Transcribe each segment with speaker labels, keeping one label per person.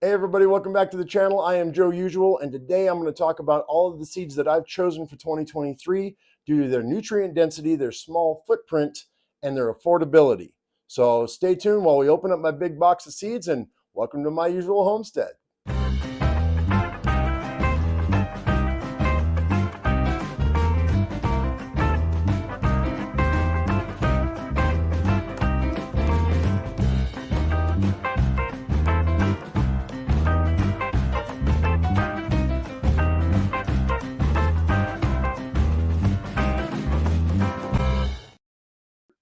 Speaker 1: Hey everybody, welcome back to the channel. I am Joe Usual, and today I'm going to talk about all of the seeds that I've chosen for 2023 due to their nutrient density, their small footprint, and their affordability. So stay tuned while we open up my big box of seeds, and welcome to my usual homestead.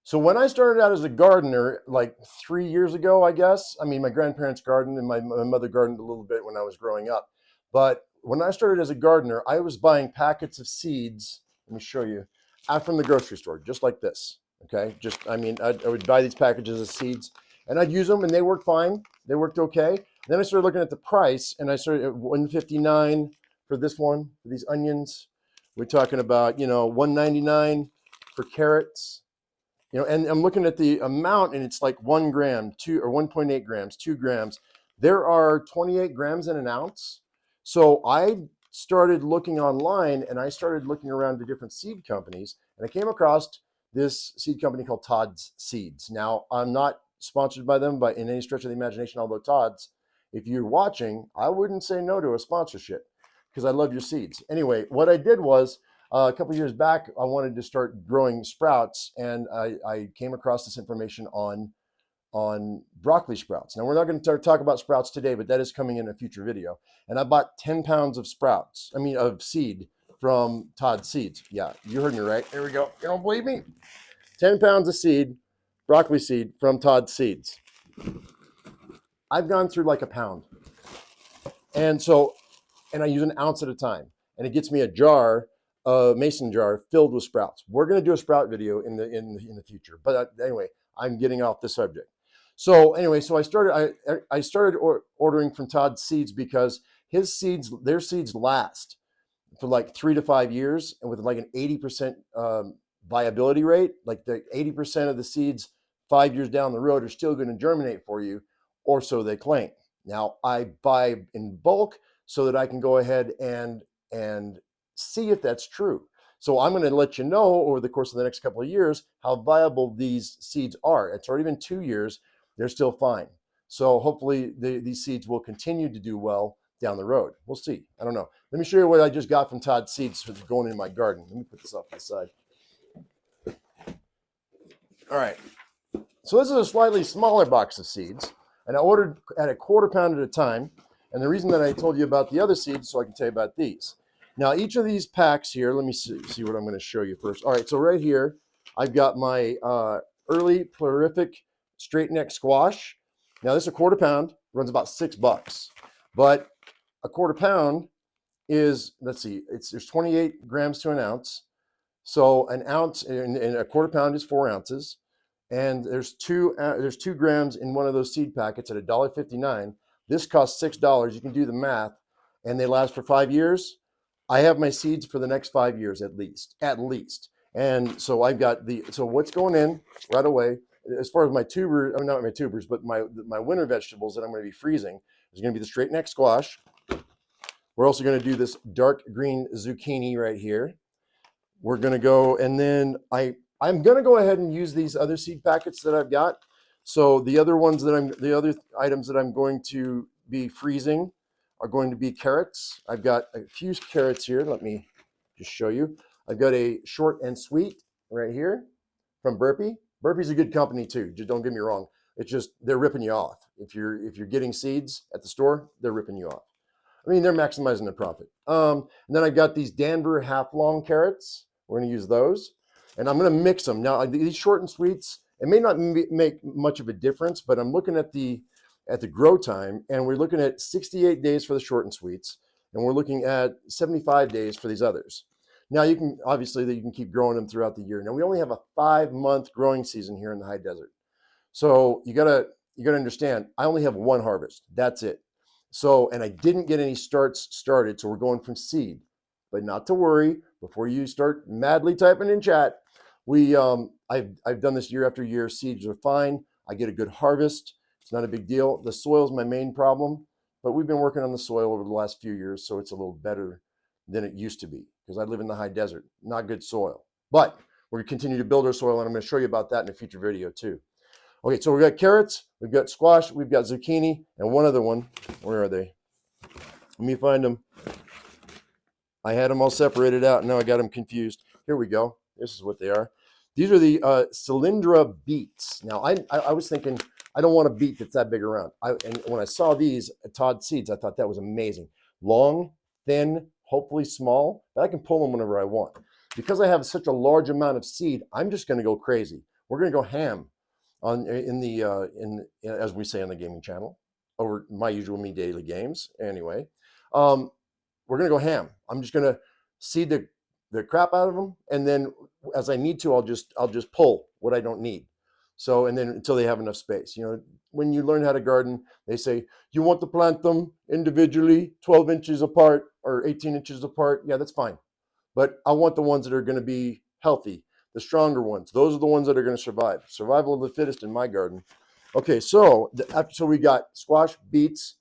Speaker 1: So when I started out as a gardener, like 3 years ago, I guess, I mean, my grandparents gardened and my mother gardened a little bit when I was growing up. But when I started as a gardener, I was buying packets of seeds. Let me show you, out from the grocery store, just like this. Okay, I would buy these packages of seeds and I'd use them and they worked fine. They worked okay. Then I started looking at the price and I started at $159 for this one, for these onions. We're talking about, $199 for carrots. And I'm looking at the amount and it's like 1 gram, 1.8 grams, 2 grams. There are 28 grams in an ounce. So I started looking online and I started looking around to different seed companies and I came across this seed company called Todd Seeds. Now, I'm not sponsored by them by in any stretch of the imagination, although Todd's, if you're watching, I wouldn't say no to a sponsorship because I love your seeds. Anyway, what I did was a couple of years back, I wanted to start growing sprouts, and I came across this information on broccoli sprouts. Now, we're not going to talk about sprouts today, but that is coming in a future video. And I bought 10 pounds of of seed from Todd Seeds. Yeah, you heard me right. There we go. You don't believe me? 10 pounds of seed, broccoli seed from Todd Seeds. I've gone through like a pound. And I use an ounce at a time. And it gets me a mason jar filled with sprouts. We're going to do a sprout video in the future. But anyway, I'm getting off the subject. So anyway, so I started ordering from Todd Seeds because their seeds last for like 3 to 5 years, and with like an 80% viability rate. Like the 80% of the seeds 5 years down the road are still going to germinate for you, or so they claim. Now I buy in bulk so that I can go ahead and see if that's true. So I'm going to let you know over the course of the next couple of years how viable these seeds are. It's already been 2 years. They're still fine. So hopefully these seeds will continue to do well down the road. We'll see. I don't know. Let me show you what I just got from Todd Seeds for going in my garden. Let me put this off to the side. All right. So this is a slightly smaller box of seeds, and I ordered at a quarter pound at a time. And the reason that I told you about the other seeds, so I can tell you about these. Now, each of these packs here, let me see what I'm going to show you first. All right, so right here, I've got my early prolific straight neck squash. Now, this is a quarter pound, runs about $6. But a quarter pound is, let's see, there's 28 grams to an ounce. So an ounce and a quarter pound is 4 ounces. And there's 2 grams in one of those seed packets at $1.59. This costs $6. You can do the math, and they last for 5 years. I have my seeds for the next 5 years at least. And so I've got so what's going in right away, as far as my tubers, I mean, not my tubers, but my winter vegetables that I'm going to be freezing, is going to be the straight neck squash. We're also going to do this dark green zucchini right here. We're going to go, and then I'm going to go ahead and use these other seed packets that I've got. So the other items that I'm going to be freezing are going to be carrots. I've got a few carrots here. Let me just show you. I've got a short and sweet right here from Burpee. Burpee's a good company too. Just don't get me wrong. It's just they're ripping you off. If you're getting seeds at the store, they're ripping you off. I mean, they're maximizing their profit. And then I've got these Danver half-long carrots. We're going to use those. And I'm going to mix them. Now, these short and sweets, it may not make much of a difference, but I'm looking at the grow time, and we're looking at 68 days for the short and sweets, and we're looking at 75 days for these others. Now, you can keep growing them throughout the year. Now, we only have a 5-month growing season here in the high desert. So you gotta understand, I only have one harvest. That's it. So, and I didn't get any starts started, so we're going from seed. But not to worry, before you start madly typing in chat, I've done this year after year. Seeds are fine. I get a good harvest. It's not a big deal. The soil is my main problem. but we've been working on the soil over the last few years, so it's a little better than it used to be, because I live in the high desert, not good soil. But we're gonna continue to build our soil, and I'm gonna show you about that in a future video too. Okay, so we've got carrots, we've got squash, we've got zucchini, and one other one. Where are they? Let me find them. I had them all separated out, and now I got them confused. Here we go. This is what they are. These are the Cylindra beets. Now, I was thinking, I don't want a beet that's that big around. And when I saw these at Todd Seeds, I thought that was amazing. Long, thin, hopefully small, but I can pull them whenever I want. Because I have such a large amount of seed, I'm just going to go crazy. We're going to go ham as we say on the gaming channel, over my usual Me Daily Games. Anyway, we're going to go ham. I'm just going to seed the crap out of them, and then as I need to, I'll just pull what I don't need. So, and then until they have enough space. You know, when you learn how to garden, they say you want to plant them individually, 12 inches apart or 18 inches apart. Yeah, that's fine. But I want the ones that are going to be healthy, the stronger ones. Those are the ones that are going to survive. Survival of the fittest in my garden. Okay, so we got squash, beets,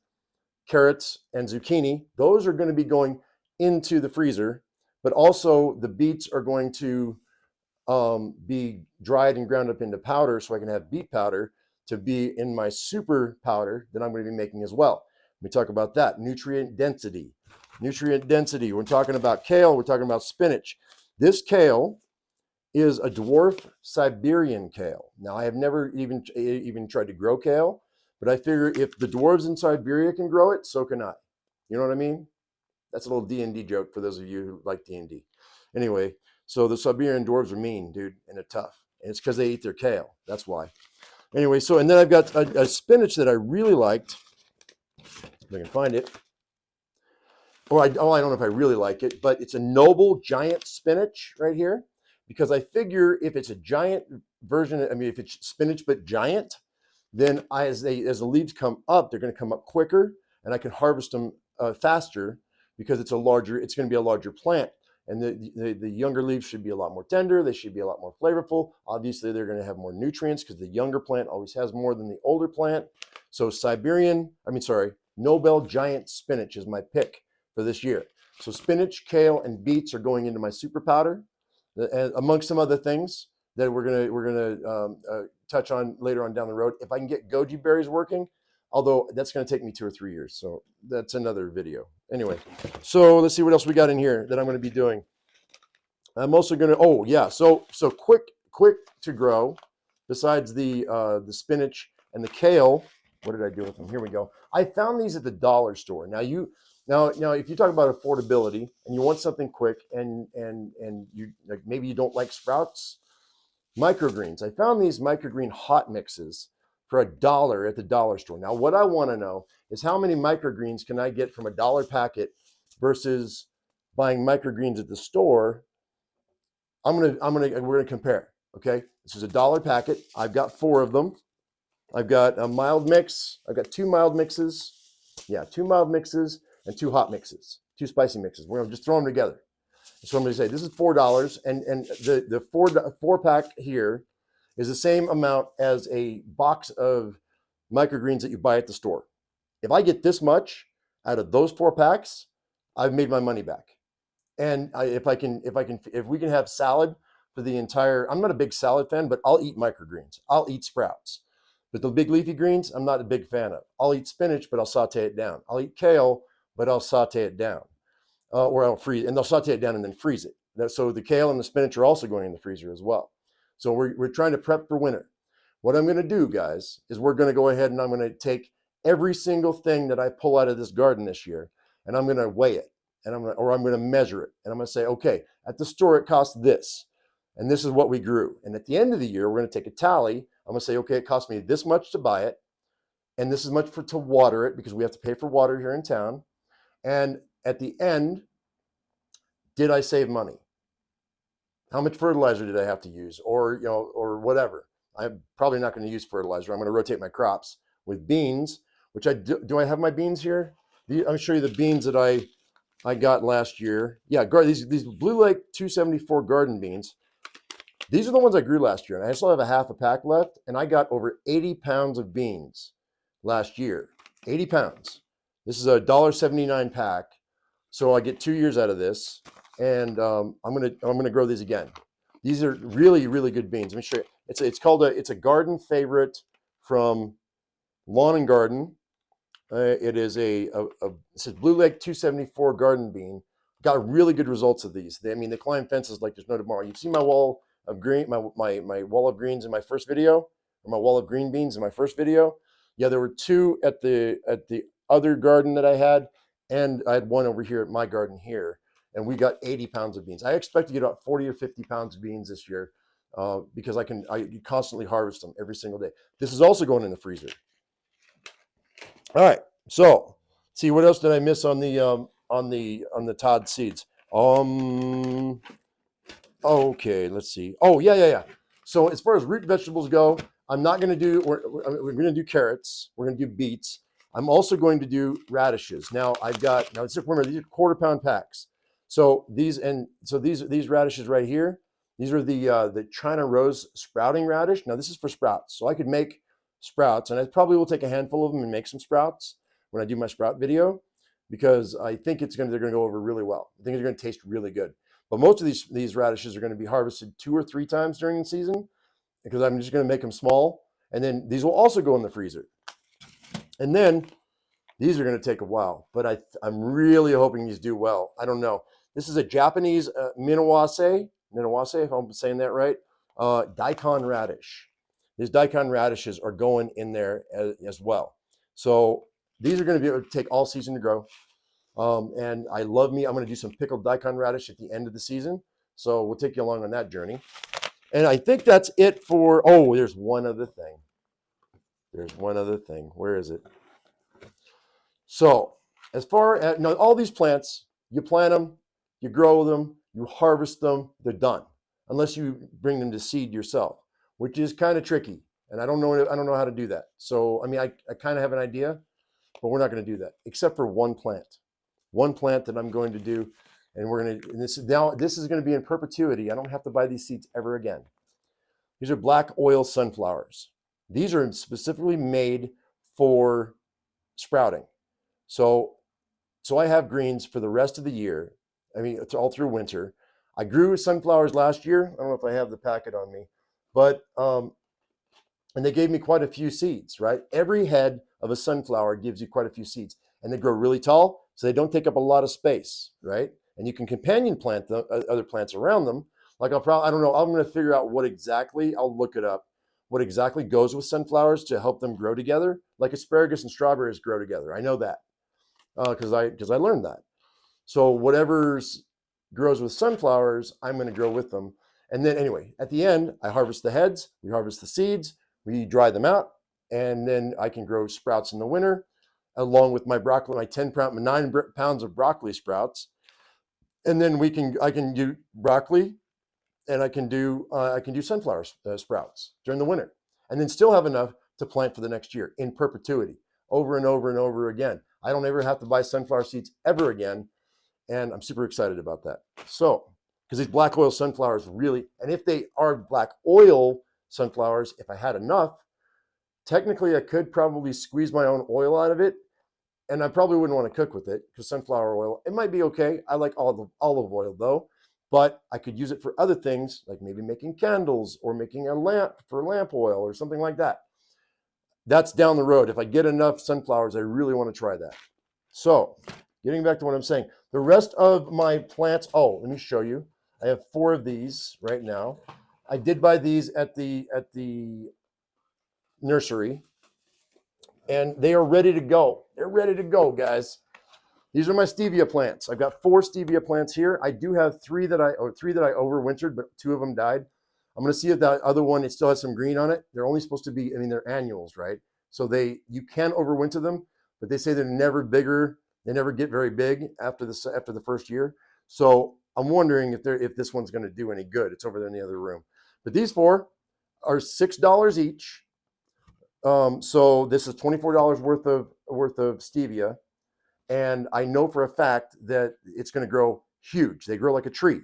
Speaker 1: carrots, and zucchini. Those are going to be going into the freezer, but also the beets are going to be dried and ground up into powder, so I can have beet powder to be in my super powder that I'm going to be making as well. Let me talk about that. Nutrient density. Nutrient density. We're talking about kale. We're talking about spinach. This kale is a dwarf Siberian kale. Now, I have never even tried to grow kale, but I figure if the dwarves in Siberia can grow it, so can I. You know what I mean? That's a little D&D joke for those of you who like D&D. Anyway, so the Siberian dwarves are mean, dude, and they're tough. And it's because they eat their kale. That's why. Anyway, so, and then I've got a spinach that I really liked. If I can find it. I don't know if I really like it, but it's a noble giant spinach right here, because I figure if it's a giant version, I mean, if it's spinach but giant, then as the leaves come up, they're going to come up quicker, and I can harvest them faster because it's going to be a larger plant, and the younger leaves should be a lot more tender. They should be a lot more flavorful. Obviously, they're going to have more nutrients because the younger plant always has more than the older plant. So Nobel giant spinach is my pick for this year. So spinach, kale, and beets are going into my super powder, amongst some other things that we're gonna touch on later on down the road. If I can get goji berries working, although that's gonna take me 2 or 3 years, so that's another video. Anyway, so let's see what else we got in here that I'm gonna be doing. I'm also gonna, so quick to grow. Besides the spinach and the kale, what did I do with them? Here we go. I found these at the dollar store. Now, if you talk about affordability and you want something quick, and you like, maybe you don't like sprouts, microgreens. I found these microgreen hot mixes for $1 at the dollar store. Now, what I want to know is how many microgreens can I get from $1 packet versus buying microgreens at the store. We're gonna compare. Okay, this is $1 packet. I've got 4 of them. I've got a mild mix. I've got 2 mild mixes. Yeah, 2 mild mixes and 2 hot mixes, 2 spicy mixes. We're gonna just throw them together. So I'm gonna say this is $4, and the 4-pack here is the same amount as a box of microgreens that you buy at the store. If I get this much out of those 4 packs, I've made my money back. And if we can have salad for the entire, I'm not a big salad fan, but I'll eat microgreens. I'll eat sprouts. But the big leafy greens, I'm not a big fan of. I'll eat spinach, but I'll saute it down. I'll eat kale, but I'll saute it down. Or I'll freeze, and they'll saute it down and then freeze it. So the kale and the spinach are also going in the freezer as well. So we're trying to prep for winter. What I'm going to do, guys, is we're going to go ahead and I'm going to take every single thing that I pull out of this garden this year, and I'm going to weigh it, and I'm going to measure it, and I'm going to say, okay, at the store it costs this, and this is what we grew. And at the end of the year, we're going to take a tally. I'm going to say, okay, it cost me this much to buy it, and this is much to water it, because we have to pay for water here in town. And at the end, did I save money? How much fertilizer did I have to use, or or whatever? I'm probably not going to use fertilizer. I'm going to rotate my crops with beans, which do I have my beans here? I'll show you the beans that I got last year. Yeah, these Blue Lake 274 garden beans. These are the ones I grew last year, and I still have a half a pack left, and I got over 80 pounds of beans last year. 80 pounds. This is a $1.79 pack, so I get 2 years out of this, and I'm gonna grow these again. These are really, really good beans. Let me show you. It's a garden favorite from Lawn and Garden. It is it says Blue Lake 274 garden bean. Got really good results of these. They climb fences like there's no tomorrow. You've seen my wall of green, my wall of greens in my first video, or my wall of green beans in my first video. Yeah, there were two at the other garden that I had, and I had one over here at my garden here, and we got 80 pounds of beans. I expect to get about 40 or 50 pounds of beans this year, because I constantly harvest them every single day. This is also going in the freezer. All right, so see, what else did I miss on the Todd Seeds? Okay, let's see. Oh, yeah. So as far as root vegetables go, I'm not going to do. We're going to do carrots. We're going to do beets. I'm also going to do radishes. Now remember, these are quarter-pound packs. So these radishes right here. These are the China Rose sprouting radish. Now this is for sprouts, so I could make sprouts, and I probably will take a handful of them and make some sprouts when I do my sprout video, because I think they're going to go over really well. I think they're going to taste really good. But most of these radishes are going to be harvested 2 or 3 times during the season, because I'm just going to make them small. And then these will also go in the freezer. And then these are going to take a while, but I'm really hoping these do well. I don't know. This is a Japanese Minawase, if I'm saying that right, daikon radish. These daikon radishes are going in there as well. So these are going to be able to take all season to grow. And I'm going to do some pickled daikon radish at the end of the season. So we'll take you along on that journey. And I think that's it for, there's one other thing. Where is it? So as far as, now, all these plants, you plant them, you grow them, you harvest them, they're done. Unless you bring them to seed yourself, which is kind of tricky. And I don't know how to do that. So, I kind of have an idea, but we're not going to do that, except for one plant that I'm going to do. And this is going to be in perpetuity. I don't have to buy these seeds ever again. These are black oil sunflowers. These are specifically made for sprouting. So I have greens for the rest of the year. It's all through winter. I grew sunflowers last year. I don't know if I have the packet on me, but and they gave me quite a few seeds, right? Every head of a sunflower gives you quite a few seeds, and they grow really tall, so they don't take up a lot of space, right? And you can companion plant the other plants around them. Like I don't know, I'm going to figure out I'll look it up, what exactly goes with sunflowers to help them grow together. Like asparagus and strawberries grow together. I know that because I learned that. So whatever grows with sunflowers, I'm going to grow with them. And then anyway, at the end, I harvest the heads, we harvest the seeds, we dry them out, and then I can grow sprouts in the winter, along with my broccoli, my 9 pounds of broccoli sprouts. And then I can do broccoli, and I can do sunflower sprouts during the winter, and then still have enough to plant for the next year in perpetuity, over and over and over again. I don't ever have to buy sunflower seeds ever again, and I'm super excited about that. So, because these black oil sunflowers really, and if they are black oil sunflowers, if I had enough, technically I could probably squeeze my own oil out of it, and I probably wouldn't want to cook with it, because sunflower oil, it might be okay. I like olive oil though, but I could use it for other things, like maybe making candles or making a lamp for lamp oil or something like that. That's down the road. If I get enough sunflowers, I really want to try that. So, getting back to what I'm saying, the rest of my plants, let me show you. I have 4 of these right now. I did buy these at the nursery, and they are ready to go. They're ready to go, guys. These are my stevia plants. I've got 4 stevia plants here. I do have 3 that I overwintered, but 2 of them died. I'm going to see if that other one, it still has some green on it. They're only supposed to be, they're annuals, right? So you can overwinter them, but they say they're never bigger. They never get very big after the first year. So I'm wondering if this one's going to do any good. It's over there in the other room. But these 4 are $6 each. So this is $24 worth of stevia. And I know for a fact that it's going to grow huge. They grow like a tree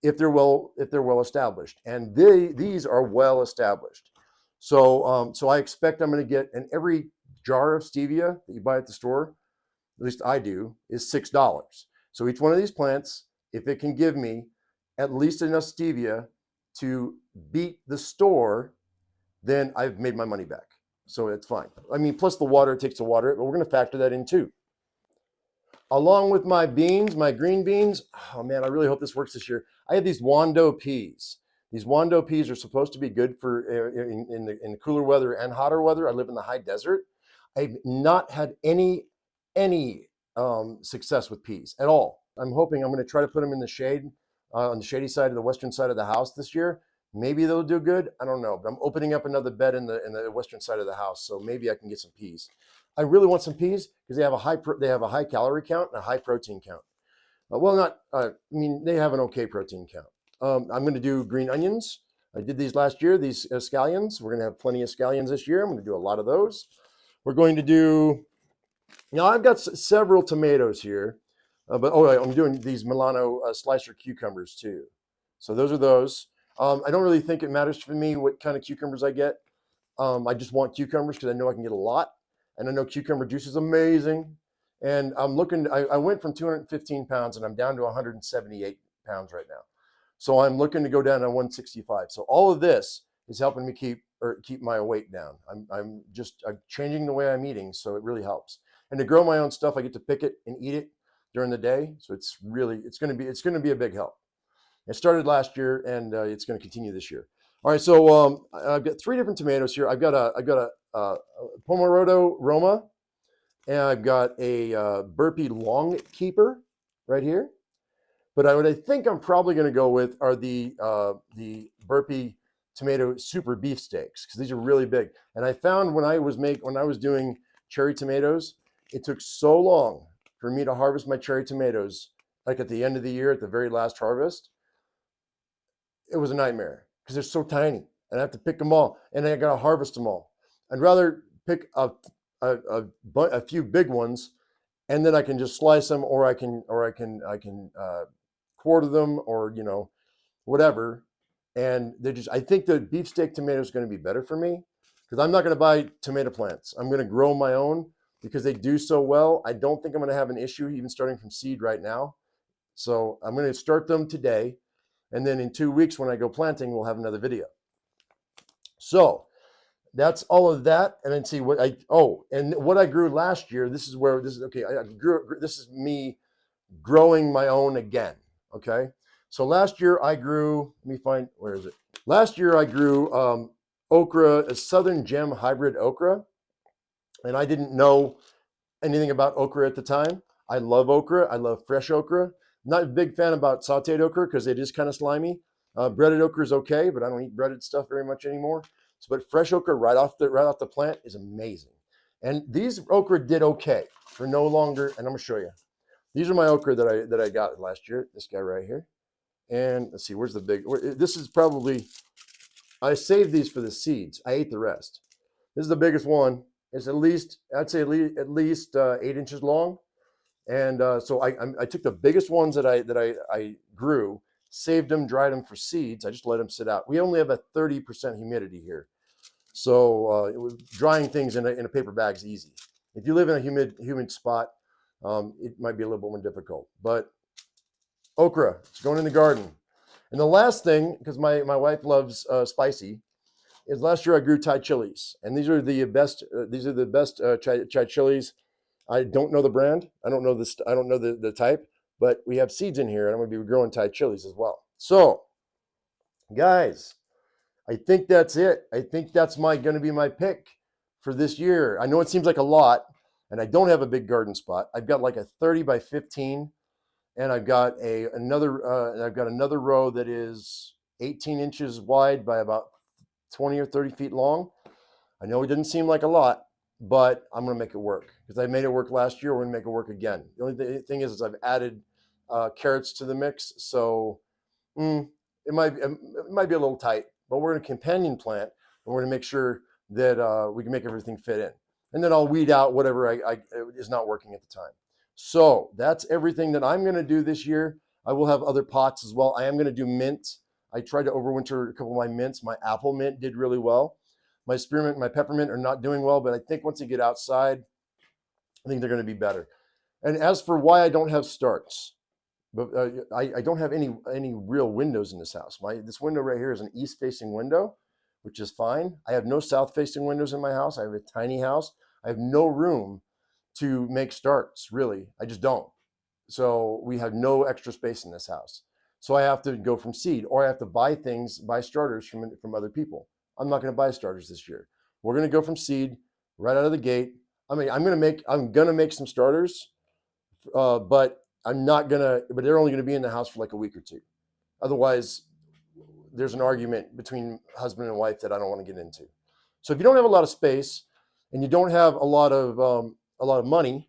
Speaker 1: if they're well established, and these are well established. So I expect I'm going to get, in every jar of stevia that you buy at the store, at least I do, is $6. So each one of these plants, if it can give me at least enough stevia to beat the store, then I've made my money back. So it's fine. I mean, plus the water, it takes to water it, but we're going to factor that in too. Along with my beans, my green beans, oh man, I really hope this works this year. I have these Wando peas. These Wando peas are supposed to be good for in the cooler weather and hotter weather. I live in the high desert. I've not had any success with peas at all. I'm hoping I'm going to try to put them in the shade on the shady side of the western side of the house this year. Maybe they'll do good. I don't know, but I'm opening up another bed in the western side of the house, so maybe I can get some peas. I really want some peas because they have a high calorie count and a high protein count. Well, not I mean they have an okay protein count. I'm going to do green onions. I did these last year. These scallions. We're going to have plenty of scallions this year. I'm going to do a lot of those. We're going to do. Now I've got several tomatoes here, but I'm doing these Milano slicer cucumbers too. So those are those. I don't really think it matters for me what kind of cucumbers I get. I just want cucumbers because I know I can get a lot, and I know cucumber juice is amazing. And I'm looking. I went from 215 pounds, and I'm down to 178 pounds right now. So I'm looking to go down to 165. So all of this is helping me keep my weight down. I'm changing the way I'm eating, so it really helps. And to grow my own stuff, I get to pick it and eat it during the day. So it's going to be a big help. It started last year, and it's going to continue this year. All right, so I've got 3 different tomatoes here. I've got a Pomerado Roma, and I've got a Burpee Long Keeper right here. But what I think I'm probably going to go with are the Burpee Tomato Super Beefsteaks because these are really big. And I found when I was doing cherry tomatoes, it took so long for me to harvest my cherry tomatoes. Like at the end of the year, at the very last harvest, it was a nightmare because they're so tiny, and I have to pick them all, and I got to harvest them all. I'd rather pick a few big ones, and then I can just slice them, or I can quarter them, or whatever. And I think the beefsteak tomato is going to be better for me because I'm not going to buy tomato plants. I'm going to grow my own because they do so well. I don't think I'm going to have an issue even starting from seed right now. So I'm going to start them today. And then in 2 weeks when I go planting, we'll have another video. So that's all of that. And then see what I grew last year. This is okay. This is me growing my own again. Okay. So last year I grew, let me find, where is it? Last year I grew okra, a Southern Gem hybrid okra. And I didn't know anything about okra at the time. I love okra. I love fresh okra. Not a big fan about sauteed okra because it is kind of slimy. Breaded okra is okay, but I don't eat breaded stuff very much anymore. But fresh okra right off the plant is amazing. And these okra did okay for no longer. And I'm gonna show you. These are my okra that I got last year. This guy right here. And let's see, where's the big? This is probably. I saved these for the seeds. I ate the rest. This is the biggest one. It's I'd say at least 8 inches long. And so I took the biggest ones that I grew, saved them, dried them for seeds. I just let them sit out. We only have a 30% humidity here, so drying things in a paper bag is easy. If you live in a humid spot, it might be a little bit more difficult. But okra, it's going in the garden. And the last thing, because my wife loves spicy, is last year I grew Thai chilies, and these are the best. Thai chilies. I don't know the brand. I don't know this. I don't know the type, but we have seeds in here, and I'm going to be growing Thai chilies as well. So, guys, I think that's it. I think that's going to be my pick for this year. I know it seems like a lot, and I don't have a big garden spot. I've got like a 30 by 15, and I've got another row that is 18 inches wide by about 20 or 30 feet long. I know it didn't seem like a lot, but I'm going to make it work because I made it work last year. We're going to make it work again. The only thing is I've added carrots to the mix, so it might be a little tight, but we're going to companion plant, and we're going to make sure that we can make everything fit in. And then I'll weed out whatever is not working at the time. So that's everything that I'm going to do this year. I will have other pots as well. I am going to do mint. I tried to overwinter a couple of my mints. My apple mint did really well. My spearmint and my peppermint are not doing well, but I think once they get outside, I think they're going to be better. And as for why I don't have starts, but I don't have any real windows in this house. This window right here is an east-facing window, which is fine. I have no south-facing windows in my house. I have a tiny house. I have no room to make starts, really. I just don't. So we have no extra space in this house. So I have to go from seed, or I have to buy starters from other people. I'm not going to buy starters this year. We're going to go from seed right out of the gate. I mean, I'm gonna make some starters, but I'm not gonna. But they're only going to be in the house for like a week or two. Otherwise, there's an argument between husband and wife that I don't want to get into. So if you don't have a lot of space and you don't have a lot of money,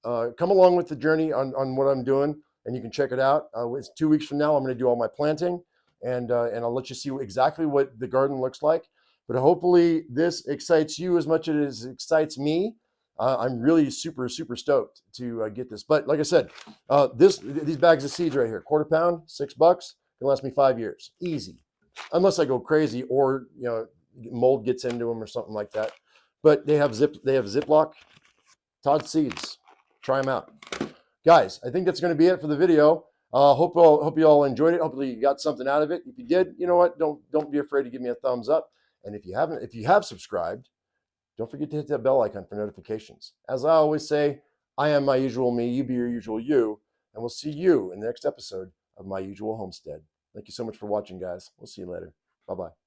Speaker 1: come along with the journey on what I'm doing, and you can check it out. It's 2 weeks from now. I'm going to do all my planting, and I'll let you see exactly what the garden looks like. But hopefully, this excites you as much as it excites me. I'm really super stoked to get this. But like I said, these bags of seeds right here, quarter pound, $6, can last me 5 years, easy, unless I go crazy or mold gets into them or something like that. But they have Ziploc. Todd Seeds. Try them out. Guys, I think that's going to be it for the video. Hope you all enjoyed it. Hopefully you got something out of it. If you did, you know what? Don't be afraid to give me a thumbs up. And if you have subscribed, don't forget to hit that bell icon for notifications. As I always say, I am my usual me, you be your usual you, and we'll see you in the next episode of My Usual Homestead. Thank you so much for watching, guys. We'll see you later. Bye-bye.